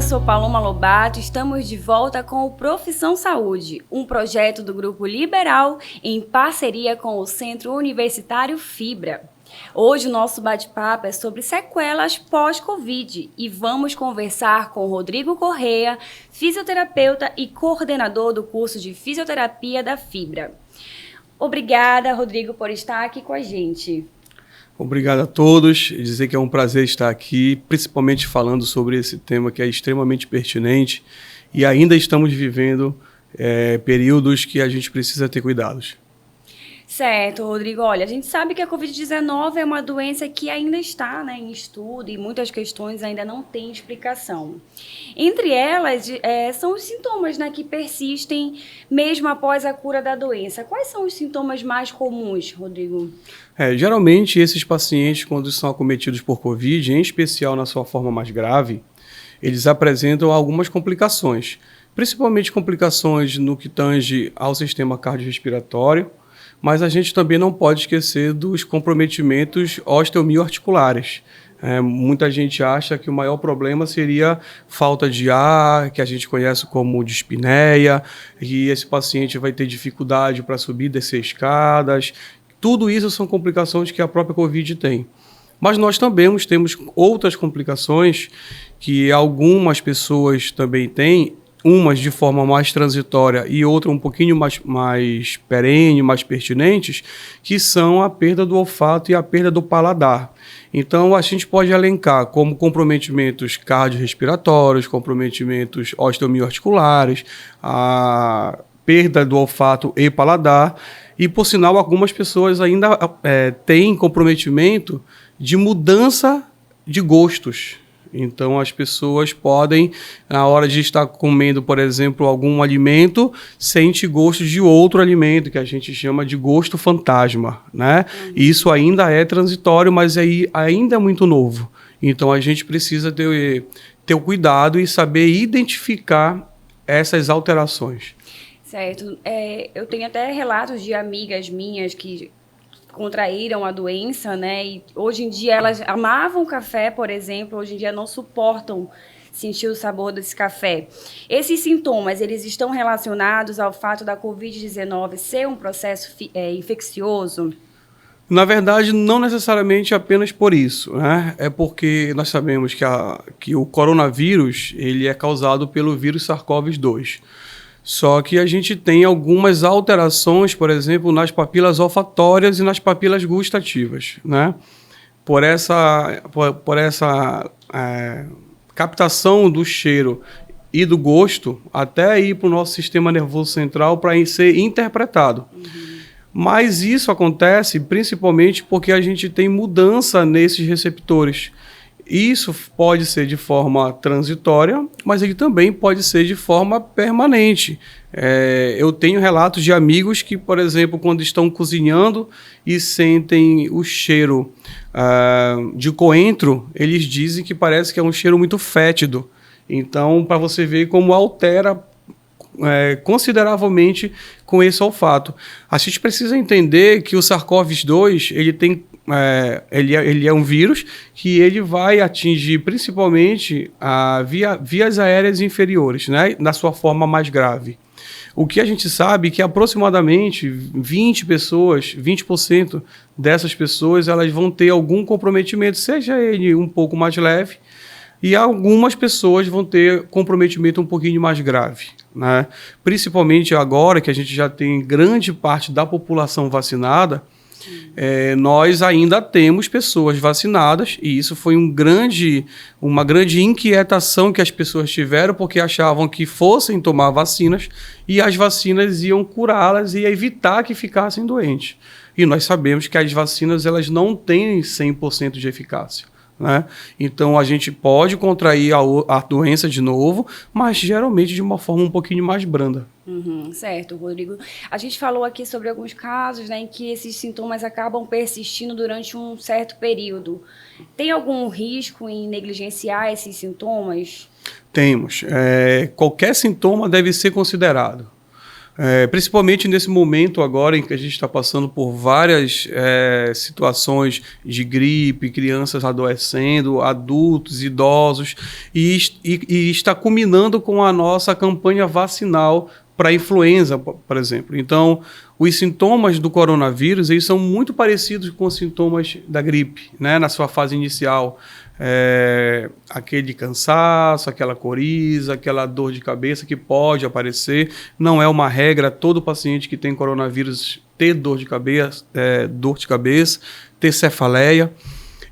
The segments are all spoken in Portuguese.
eu sou Paloma Lobato, estamos de volta com o Profissão Saúde, um projeto do Grupo Liberal em parceria com o Centro Universitário Fibra. Hoje o nosso bate-papo é sobre sequelas pós-Covid e vamos conversar com Rodrigo Correia, fisioterapeuta e coordenador do curso de fisioterapia da Fibra. Obrigada, Rodrigo, por estar aqui com a gente. Obrigado a todos, e dizer que é um prazer estar aqui, principalmente falando sobre esse tema que é extremamente pertinente e ainda estamos vivendo períodos que a gente precisa ter cuidados. Certo, Rodrigo. Olha, a gente sabe que a Covid-19 é uma doença que ainda está, em estudo e muitas questões ainda não têm explicação. Entre elas, são os sintomas que persistem mesmo após a cura da doença. Quais são os sintomas mais comuns, Rodrigo? Geralmente, esses pacientes, quando são acometidos por Covid, em especial na sua forma mais grave, eles apresentam algumas complicações, principalmente complicações no que tange ao sistema cardiorrespiratório, mas a gente também não pode esquecer dos comprometimentos osteomioarticulares. Muita gente acha que o maior problema seria falta de ar, que a gente conhece como dispneia, e esse paciente vai ter dificuldade para subir e descer escadas. Tudo isso são complicações que a própria Covid tem. Mas nós também temos outras complicações que algumas pessoas também têm, umas de forma mais transitória e outra um pouquinho mais perene, mais pertinentes, que são a perda do olfato e a perda do paladar. Então, a gente pode elencar como comprometimentos cardiorrespiratórios, comprometimentos osteomioarticulares, a perda do olfato e paladar, e, por sinal, algumas pessoas ainda têm comprometimento de mudança de gostos. Então, as pessoas podem, na hora de estar comendo, por exemplo, algum alimento, sente gosto de outro alimento, que a gente chama de gosto fantasma, né? Isso ainda é transitório, mas ainda é muito novo. Então, a gente precisa ter o cuidado e saber identificar essas alterações. Certo. Eu tenho até relatos de amigas minhas que contraíram a doença, e hoje em dia elas amavam café, por exemplo, hoje em dia não suportam sentir o sabor desse café. Esses sintomas, eles estão relacionados ao fato da Covid-19 ser um processo infeccioso? Na verdade, não necessariamente apenas por isso, né? É porque nós sabemos que o coronavírus ele é causado pelo vírus SARS-CoV-2. Só que a gente tem algumas alterações, por exemplo, nas papilas olfatórias e nas papilas gustativas, né? Por essa captação do cheiro e do gosto, até ir para o nosso sistema nervoso central para ser interpretado. Mas isso acontece principalmente porque a gente tem mudança nesses receptores. Isso pode ser de forma transitória, mas ele também pode ser de forma permanente. Eu tenho relatos de amigos que, por exemplo, quando estão cozinhando e sentem o cheiro de coentro, eles dizem que parece que é um cheiro muito fétido. Então, para você ver como altera consideravelmente com esse olfato. A gente precisa entender que o SARS-CoV-2 ele é um vírus que ele vai atingir principalmente vias aéreas inferiores, né, na sua forma mais grave. O que a gente sabe é que aproximadamente 20% dessas pessoas elas vão ter algum comprometimento, seja ele um pouco mais leve, e algumas pessoas vão ter comprometimento um pouquinho mais grave, né? Principalmente agora que a gente já tem grande parte da população vacinada, nós ainda temos pessoas vacinadas, e isso foi uma grande inquietação que as pessoas tiveram, porque achavam que fossem tomar vacinas e as vacinas iam curá-las e evitar que ficassem doentes. E nós sabemos que as vacinas elas não têm 100% de eficácia, né? Então, a gente pode contrair a doença de novo, mas geralmente de uma forma um pouquinho mais branda. Certo, Rodrigo. A gente falou aqui sobre alguns casos em que esses sintomas acabam persistindo durante um certo período. Tem algum risco em negligenciar esses sintomas? Temos. Qualquer sintoma deve ser considerado. Principalmente nesse momento agora em que a gente está passando por várias situações de gripe, crianças adoecendo, adultos, idosos, e está culminando com a nossa campanha vacinal para a influenza, por exemplo. Então, os sintomas do coronavírus eles são muito parecidos com os sintomas da gripe, né, na sua fase inicial. Aquele cansaço, aquela coriza, aquela dor de cabeça que pode aparecer. Não é uma regra todo paciente que tem coronavírus ter dor de cabeça, ter cefaleia.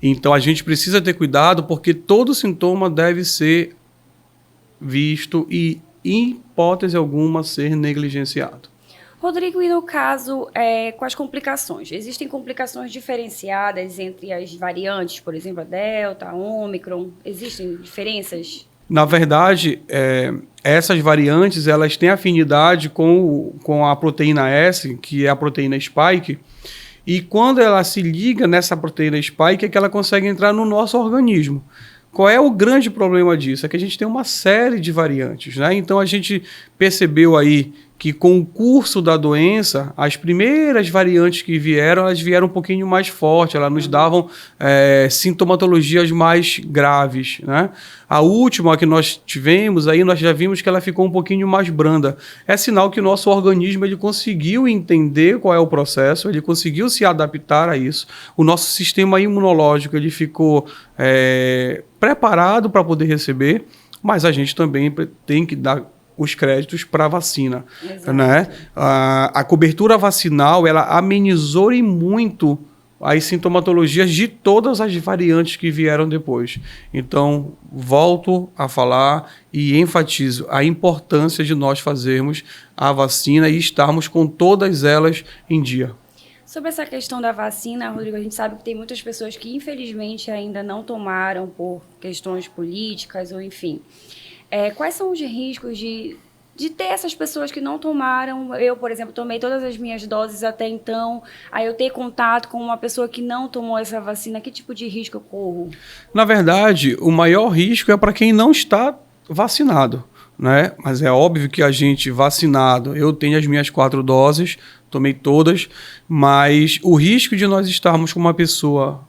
Então, a gente precisa ter cuidado porque todo sintoma deve ser visto e, em hipótese alguma, ser negligenciado. Rodrigo, e no caso, com as complicações? Existem complicações diferenciadas entre as variantes, por exemplo, a Delta, a Ômicron? Existem diferenças? Na verdade, essas variantes elas têm afinidade com a proteína S, que é a proteína spike, e quando ela se liga nessa proteína spike é que ela consegue entrar no nosso organismo. Qual é o grande problema disso? É que a gente tem uma série de variantes, né? Então, a gente percebeu aí que com o curso da doença, as primeiras variantes que vieram, elas vieram um pouquinho mais fortes, elas nos davam sintomatologias mais graves, né? A última que nós tivemos, aí nós já vimos que ela ficou um pouquinho mais branda. É sinal que o nosso organismo ele conseguiu entender qual é o processo, ele conseguiu se adaptar a isso. O nosso sistema imunológico ele ficou preparado para poder receber, mas a gente também tem que dar os créditos para a vacina, né? A cobertura vacinal, ela amenizou e muito as sintomatologias de todas as variantes que vieram depois. Então, volto a falar e enfatizo a importância de nós fazermos a vacina e estarmos com todas elas em dia. Sobre essa questão da vacina, Rodrigo, a gente sabe que tem muitas pessoas que, infelizmente, ainda não tomaram por questões políticas ou enfim. Quais são os riscos de ter essas pessoas que não tomaram? Eu, por exemplo, tomei todas as minhas doses até então, aí eu ter contato com uma pessoa que não tomou essa vacina, que tipo de risco eu corro? Na verdade, o maior risco é para quem não está vacinado, né? Mas é óbvio que a gente vacinado, eu tenho as minhas 4 doses, tomei todas, mas o risco de nós estarmos com uma pessoa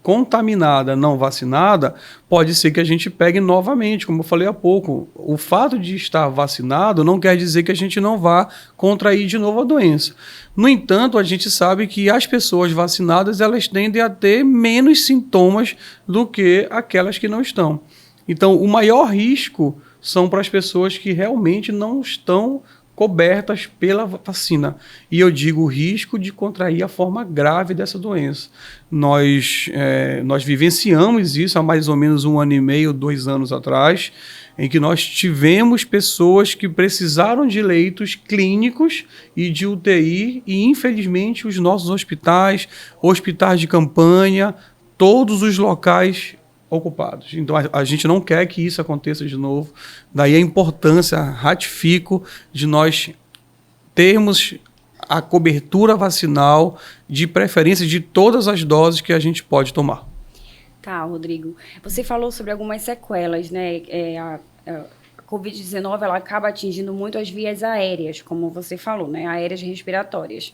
contaminada, não vacinada, pode ser que a gente pegue novamente, como eu falei há pouco. O fato de estar vacinado não quer dizer que a gente não vá contrair de novo a doença. No entanto, a gente sabe que as pessoas vacinadas, elas tendem a ter menos sintomas do que aquelas que não estão. Então, o maior risco são para as pessoas que realmente não estão cobertas pela vacina. E eu digo o risco de contrair a forma grave dessa doença. Nós vivenciamos isso há mais ou menos 1 ano e meio, 2 anos atrás, em que nós tivemos pessoas que precisaram de leitos clínicos e de UTI, e infelizmente os nossos hospitais de campanha, todos os locais ocupados. Então, a gente não quer que isso aconteça de novo. Daí a importância, ratifico, de nós termos a cobertura vacinal, de preferência de todas as doses que a gente pode tomar. Tá, Rodrigo. Você falou sobre algumas sequelas, né? A Covid-19 ela acaba atingindo muito as vias aéreas, como você falou, né? Aéreas respiratórias.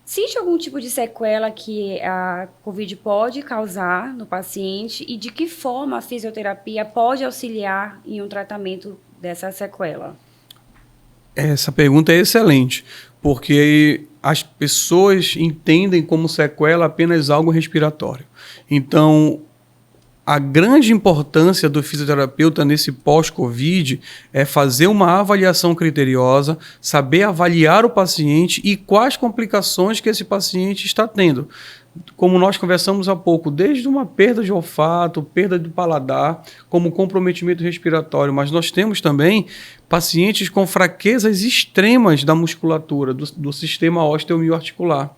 Existe algum tipo de sequela que a Covid pode causar no paciente e de que forma a fisioterapia pode auxiliar em um tratamento dessa sequela? Essa pergunta é excelente, porque as pessoas entendem como sequela apenas algo respiratório. Então, a grande importância do fisioterapeuta nesse pós-Covid é fazer uma avaliação criteriosa, saber avaliar o paciente e quais complicações que esse paciente está tendo. Como nós conversamos há pouco, desde uma perda de olfato, perda de paladar, como comprometimento respiratório, mas nós temos também pacientes com fraquezas extremas da musculatura, do sistema osteomioarticular.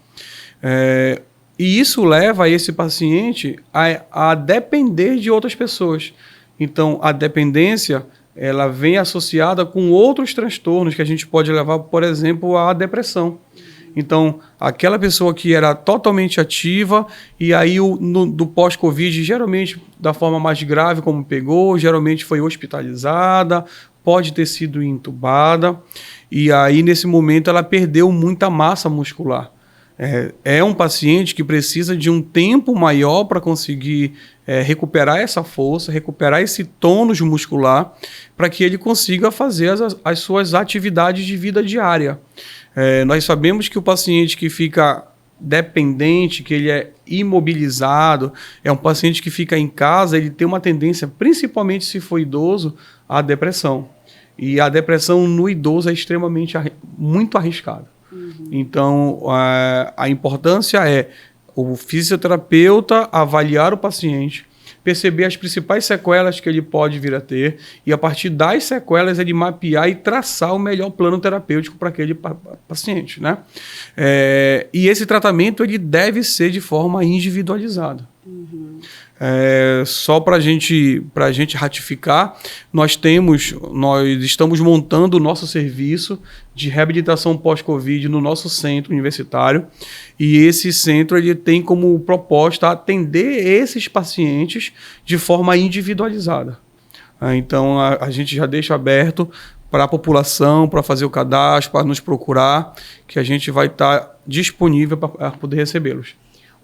E isso leva esse paciente a depender de outras pessoas. Então, a dependência ela vem associada com outros transtornos que a gente pode levar, por exemplo, à depressão. Então, aquela pessoa que era totalmente ativa e aí do pós-Covid, geralmente da forma mais grave como pegou, geralmente foi hospitalizada pode ter sido entubada, e aí nesse momento ela perdeu muita massa muscular. É um paciente que precisa de um tempo maior para conseguir recuperar essa força, recuperar esse tônus muscular, para que ele consiga fazer as suas atividades de vida diária. Nós sabemos que o paciente que fica dependente, que ele é imobilizado, é um paciente que fica em casa, ele tem uma tendência, principalmente se for idoso, à depressão. E a depressão no idoso é extremamente muito arriscada. Então, a importância é o fisioterapeuta avaliar o paciente, perceber as principais sequelas que ele pode vir a ter e, a partir das sequelas, ele mapear e traçar o melhor plano terapêutico para aquele paciente, né? E esse tratamento ele deve ser de forma individualizada. Só para a gente ratificar, nós estamos montando o nosso serviço de reabilitação pós-Covid no nosso centro universitário, e esse centro ele tem como proposta atender esses pacientes de forma individualizada. Então a gente já deixa aberto para a população, para fazer o cadastro, para nos procurar, que a gente vai estar disponível para poder recebê-los.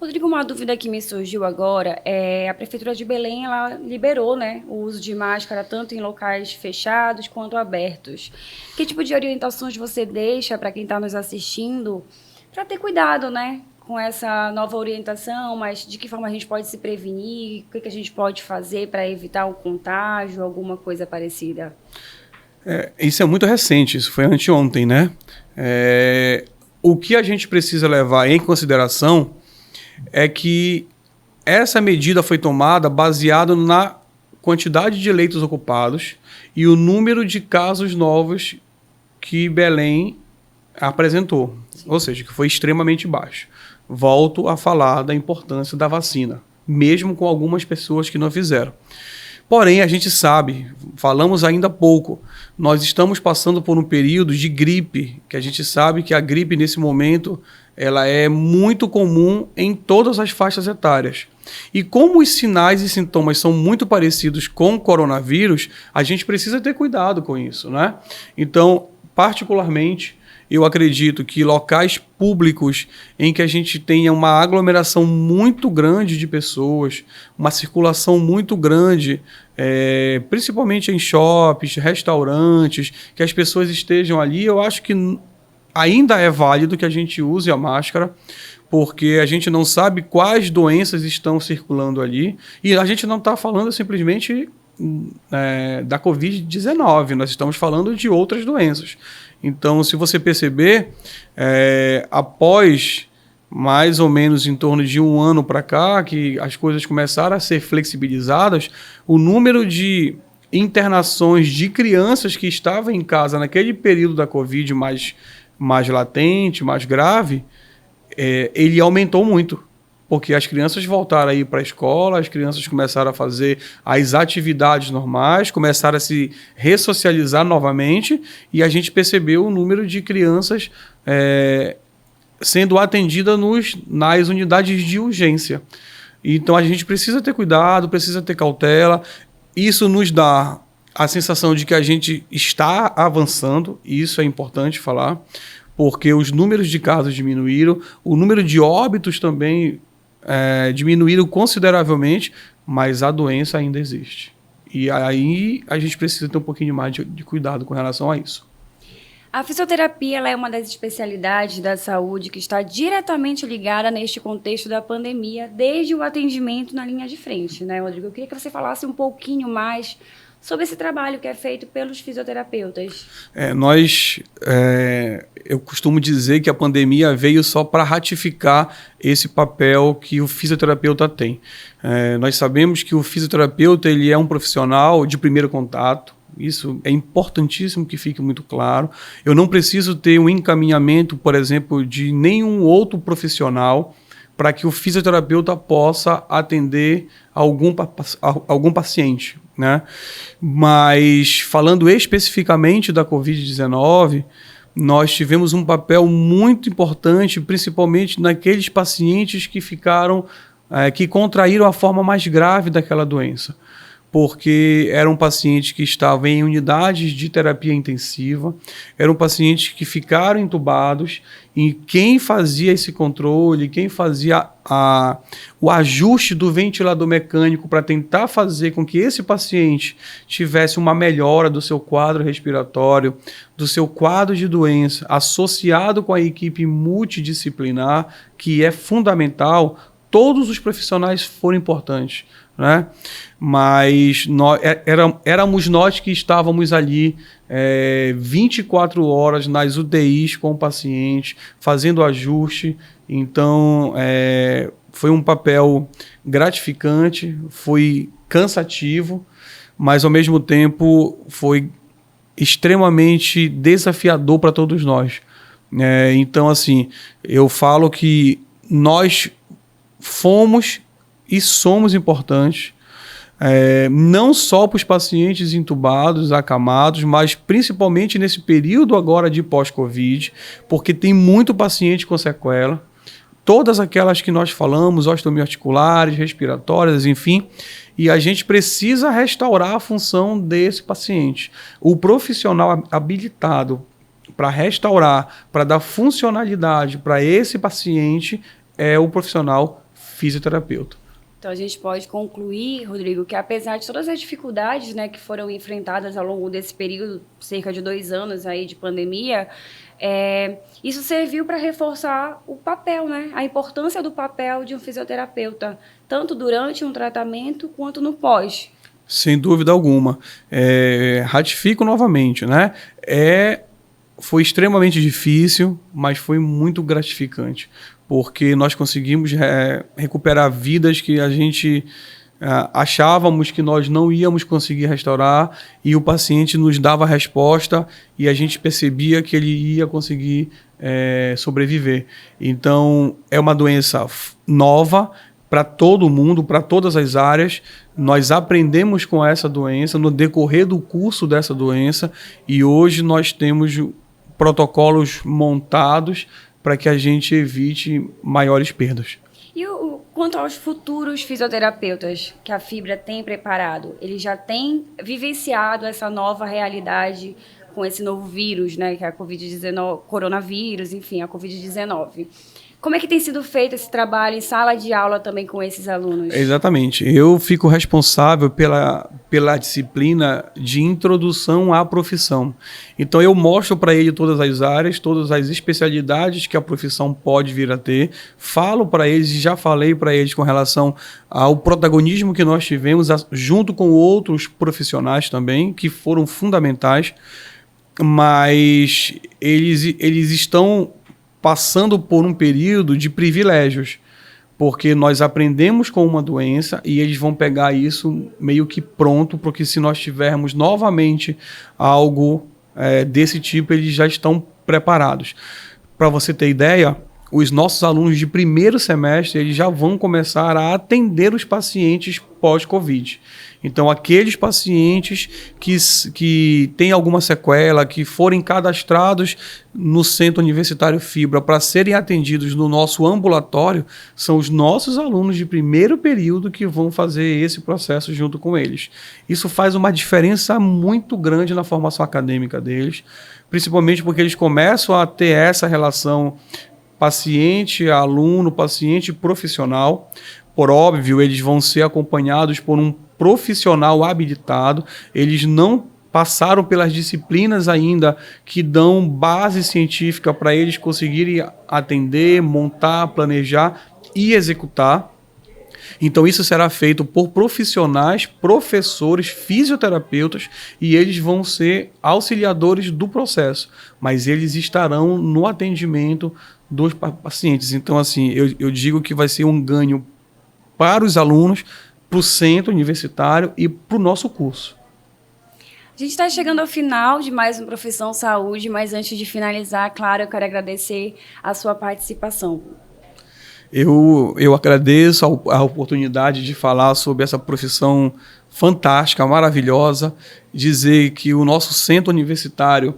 Rodrigo, uma dúvida que me surgiu agora é a Prefeitura de Belém, ela liberou, né, o uso de máscara tanto em locais fechados quanto abertos. Que tipo de orientações você deixa para quem está nos assistindo para ter cuidado, né, com essa nova orientação, mas de que forma a gente pode se prevenir, o que a gente pode fazer para evitar o contágio, alguma coisa parecida? Isso é muito recente, isso foi anteontem, né? O que a gente precisa levar em consideração é que essa medida foi tomada baseada na quantidade de leitos ocupados e o número de casos novos que Belém apresentou, ou seja, que foi extremamente baixo. Volto a falar da importância da vacina, mesmo com algumas pessoas que não fizeram. Porém, a gente sabe, falamos ainda há pouco, nós estamos passando por um período de gripe, que a gente sabe que a gripe nesse momento ela é muito comum em todas as faixas etárias. E como os sinais e sintomas são muito parecidos com o coronavírus, a gente precisa ter cuidado com isso, né? Então, particularmente, eu acredito que locais públicos em que a gente tenha uma aglomeração muito grande de pessoas, uma circulação muito grande, principalmente em shoppings, restaurantes, que as pessoas estejam ali, eu acho que ainda é válido que a gente use a máscara, porque a gente não sabe quais doenças estão circulando ali, e a gente não está falando simplesmente da Covid-19, nós estamos falando de outras doenças. Então, se você perceber, após mais ou menos em torno de 1 ano para cá, que as coisas começaram a ser flexibilizadas, o número de internações de crianças que estavam em casa naquele período da Covid mais latente, mais grave, ele aumentou muito. Porque as crianças voltaram a ir para a escola, as crianças começaram a fazer as atividades normais, começaram a se ressocializar novamente, e a gente percebeu o número de crianças sendo atendidas nas unidades de urgência. Então a gente precisa ter cuidado, precisa ter cautela. Isso nos dá a sensação de que a gente está avançando, e isso é importante falar, porque os números de casos diminuíram, o número de óbitos também diminuíram consideravelmente, mas a doença ainda existe. E aí a gente precisa ter um pouquinho mais de cuidado com relação a isso. A fisioterapia ela é uma das especialidades da saúde que está diretamente ligada neste contexto da pandemia, desde o atendimento na linha de frente, né, Rodrigo? Eu queria que você falasse um pouquinho mais sobre esse trabalho que é feito pelos fisioterapeutas. Eu costumo dizer que a pandemia veio só para ratificar esse papel que o fisioterapeuta tem. Nós sabemos que o fisioterapeuta ele é um profissional de primeiro contato. Isso é importantíssimo que fique muito claro. Eu não preciso ter um encaminhamento, por exemplo, de nenhum outro profissional para que o fisioterapeuta possa atender algum paciente, né? Mas, falando especificamente da Covid-19, nós tivemos um papel muito importante, principalmente naqueles pacientes que contraíram a forma mais grave daquela doença. porque eram pacientes que estavam em unidades de terapia intensiva, eram pacientes que ficaram entubados, e quem fazia esse controle, quem fazia o ajuste do ventilador mecânico para tentar fazer com que esse paciente tivesse uma melhora do seu quadro respiratório, do seu quadro de doença, associado com a equipe multidisciplinar, que é fundamental, todos os profissionais foram importantes, né? Mas éramos nós que estávamos ali 24 horas nas UTIs com o paciente, fazendo ajuste. Então, foi um papel gratificante, foi cansativo, mas, ao mesmo tempo, foi extremamente desafiador para todos nós. Então, assim, eu falo que nós fomos e somos importantes, não só para os pacientes entubados, acamados, mas principalmente nesse período agora de pós-Covid, porque tem muito paciente com sequela, todas aquelas que nós falamos, osteomiarticulares, respiratórias, enfim, e a gente precisa restaurar a função desse paciente. O profissional habilitado para restaurar, para dar funcionalidade para esse paciente é o profissional fisioterapeuta. Então a gente pode concluir, Rodrigo, que apesar de todas as dificuldades, né, que foram enfrentadas ao longo desse período, cerca de 2 anos aí de pandemia, isso serviu para reforçar o papel, né, a importância do papel de um fisioterapeuta, tanto durante um tratamento quanto no pós. Sem dúvida alguma. Ratifico novamente, né? Foi extremamente difícil, mas foi muito gratificante, porque nós conseguimos recuperar vidas que a gente achávamos que nós não íamos conseguir restaurar, e o paciente nos dava a resposta e a gente percebia que ele ia conseguir sobreviver. Então, é uma doença nova para todo mundo, para todas as áreas. Nós aprendemos com essa doença no decorrer do curso dessa doença, e hoje nós temos protocolos montados para que a gente evite maiores perdas. E quanto aos futuros fisioterapeutas que a Fibra tem preparado, eles já têm vivenciado essa nova realidade com esse novo vírus, né, que é a Covid-19, coronavírus, enfim, a Covid-19. Como é que tem sido feito esse trabalho em sala de aula também com esses alunos? Exatamente. Eu fico responsável pela disciplina de introdução à profissão. Então, eu mostro para ele todas as áreas, todas as especialidades que a profissão pode vir a ter. Falo para eles, e já falei para eles com relação ao protagonismo que nós tivemos, junto com outros profissionais também, que foram fundamentais. Mas eles estão passando por um período de privilégios, porque nós aprendemos com uma doença e eles vão pegar isso meio que pronto, porque se nós tivermos novamente algo desse tipo, eles já estão preparados. Para você ter ideia, os nossos alunos de primeiro semestre eles já vão começar a atender os pacientes pós-Covid. Então, aqueles pacientes que têm alguma sequela, que forem cadastrados no Centro Universitário Fibra para serem atendidos no nosso ambulatório, são os nossos alunos de primeiro período que vão fazer esse processo junto com eles. Isso faz uma diferença muito grande na formação acadêmica deles, principalmente porque eles começam a ter essa relação paciente-aluno, paciente-profissional. Por óbvio, eles vão ser acompanhados por um profissional habilitado. Eles não passaram pelas disciplinas ainda que dão base científica para eles conseguirem atender, montar, planejar e executar. Então, isso será feito por profissionais, professores, fisioterapeutas, e eles vão ser auxiliadores do processo, mas eles estarão no atendimento dos pacientes. Então, assim, eu digo que vai ser um ganho para os alunos, para o centro universitário e para o nosso curso. A gente está chegando ao final de mais um Profissão Saúde, mas antes de finalizar, claro, eu quero agradecer a sua participação. Eu agradeço a oportunidade de falar sobre essa profissão fantástica, maravilhosa, dizer que o nosso centro universitário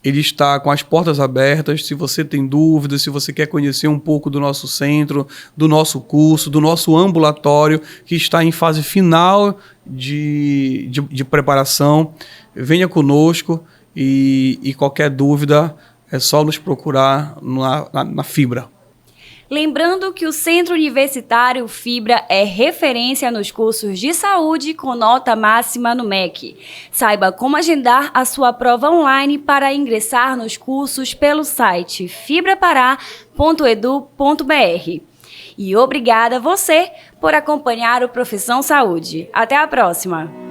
ele está com as portas abertas. Se você tem dúvidas, se você quer conhecer um pouco do nosso centro, do nosso curso, do nosso ambulatório, que está em fase final de preparação, venha conosco e qualquer dúvida é só nos procurar na Fibra. Lembrando que o Centro Universitário Fibra é referência nos cursos de saúde com nota máxima no MEC. Saiba como agendar a sua prova online para ingressar nos cursos pelo site fibrapará.edu.br. E obrigada a você por acompanhar o Profissão Saúde. Até a próxima!